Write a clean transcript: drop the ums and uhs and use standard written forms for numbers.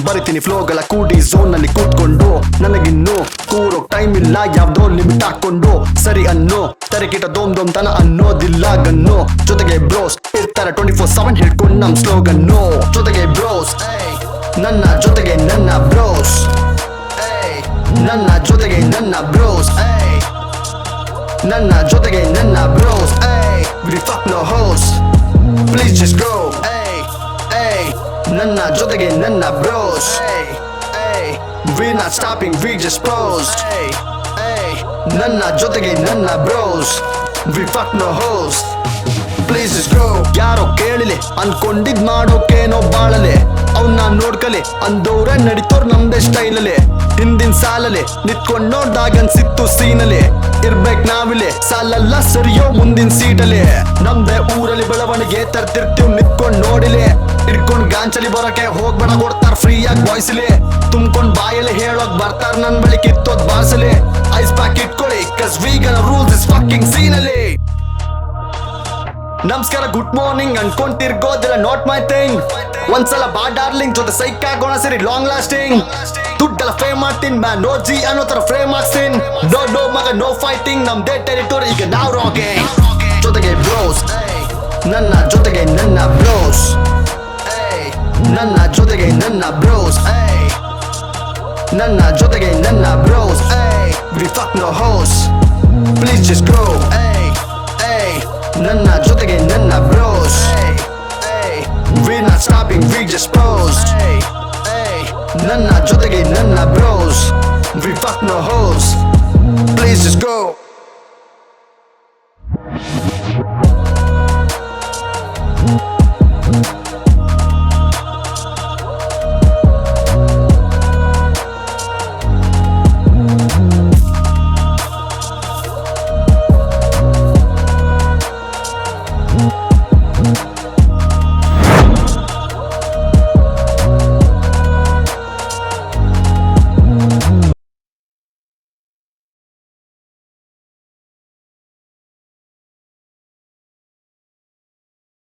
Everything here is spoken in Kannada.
ಬರಿತೀನಿ ಫ್ಲೋಗಳ ಕೂಡಿ ಝೋನ್ ನಲ್ಲಿ ಕೂತ್ಕೊಂಡು ನನಗಿನ್ನು ಕೂರೋಕ್ ಟೈಮ್ ಇಲ್ಲ ಯಾವ್ದೋ ಲಿಮಿಟ್ ಹಾಕೊಂಡು ಸರಿ ಅನ್ನೋ ತರಕಿಟ ದೋಮ್ ತನ ಅನ್ನೋದಿಲ್ಲ ಗನ್ನು ಜೊತೆಗೆ ಬ್ರೋಸ್ ಇರ್ತಾರೆ 24/7 ಹಿಡ್ಕೊಂಡು ನಮ್ ಸ್ಲೋಗನ್ನು ಜೊತೆಗೆ ಬ್ರೋಸ್ ನನ್ನ ಜೊತೆಗೆ ನನ್ನ ಬ್ರೋಸ್ ನನ್ನ ಜೊತೆಗೆ ನನ್ನ ಬ್ರೋಸ್ ನನ್ನ ಜೊತೆಗೆ ನನ್ನ bros we fuck no hoes please just go ನನ್ನ ಜೊತೆಗೆ ನನ್ನ bros we not stopping we just post ನನ್ನ ಜೊತೆಗೆ ನನ್ನ bros we fuck no hoes please just go ಯಾರೋ ಕೇಳಿಲೆ ಅನ್ಕೊಂಡಿದ್ ಮಾಡೋಕೇನೋ ಬಾಳಲೆ ಅವ್ನ ನೋಡ್ಕಲೆ ಅಂದವ್ರೆ ನಡಿತೋರ್ ನಮ್ದೇ ಸ್ಟೈಲಲ್ಲಿ ಹಿಂದಿನ ಸಾಲಲೆ ನಿತ್ಕೊಂಡ್ ನೋಡ್ದಾಗ ಅನ್ಸಿತ್ತು ಸೀನಲೆ ಇರ್ಬೇಕ್ ನಾವಿಲೆ ಸಾಲಲ್ಲ ಸರಿಯೋ ಮುಂದಿನ ಸೀಟಲೆ ನಮ್ದೇ ಊರಲ್ಲಿ ಬೆಳವಣಿಗೆ ತರ್ತಿರ್ತೀವ್ ನಿತ್ಕೊಂಡ್ ನೋಡಿಲೆ ಇಡ್ಕೊಂಡ್ ಗಾಂಚಲಿ ಬರೋಕೆ ಹೋಗ್ಬೇಡ ಕೊಡ್ತಾರ ಫ್ರೀಯಾಗಿ ಬಾಯ್ಸಲೆ ತುಂಬ್ಕೊಂಡ್ ಬಾಯಲ್ಲಿ ಹೇಳೋಕ್ ಬರ್ತಾರ ನನ್ ಬಳಿ ಕಿತ್ತೋದ್ ಬಾರ್ಸಲೆ ಐಸ್ ಪ್ಯಾಕ್ ಇಟ್ಕೊಳ್ಳಿ cause we gonna rule this fucking ಸೀನಲ್ಲಿ ನಮಸ್ಕಾರ ಗುಡ್ ಮಾರ್ನಿಂಗ್ ಅನ್ಕೊಂತಿರ್ಗೋದಿಲ್ಲ ನಾಟ್ ಮೈ ಥಿಂಗ್ ಒಂದ್ಸಲ ಬಾ ಡಾರ್ಲಿಂಗ್ ಜೊತೆ ಸೈಕ್ ಆಗೋಣ ಸರಿ ಲಾಂಗ್ ಲಾಸ್ಟಿಂಗ್ ದುಡ್ಡೆಲ್ಲ ಫೇಮ್ ಮಾಡ್ತೀನಿ ಮ್ಯಾನ್ ನೋ ಜಿ ಅನ್ನೋ ತರ ಫ್ರೇಮ್ ಹಾಕ್ಸ್ತೀನಿ ನೋ ಮಗ ನೋ ಫೈಟಿಂಗ್ ನಮ್ದೇ ಟೆರಿಟೋರಿ ಈಗ ನಾವ್ ರಾಕಿಂಗ್ ಜೊತೆಗೆ ಬ್ರೋಸ್ ನನ್ನ ಜೊತೆಗೆ ನನ್ನ ಬ್ರೋಸ್ ನನ್ನ ಜೊತೆಗೆ ನನ್ನ ಬ್ರೋಸ್ ನನ್ನ ಜೊತೆಗೆ ನನ್ನ bros we fuck no hoes please just go ನನ್ನ ಜೊತೆಗೆ ನನ್ನ bros we not stopping we just post ನನ್ನ ಜೊತೆಗೆ ನನ್ನ bros we fuck no hoes please just go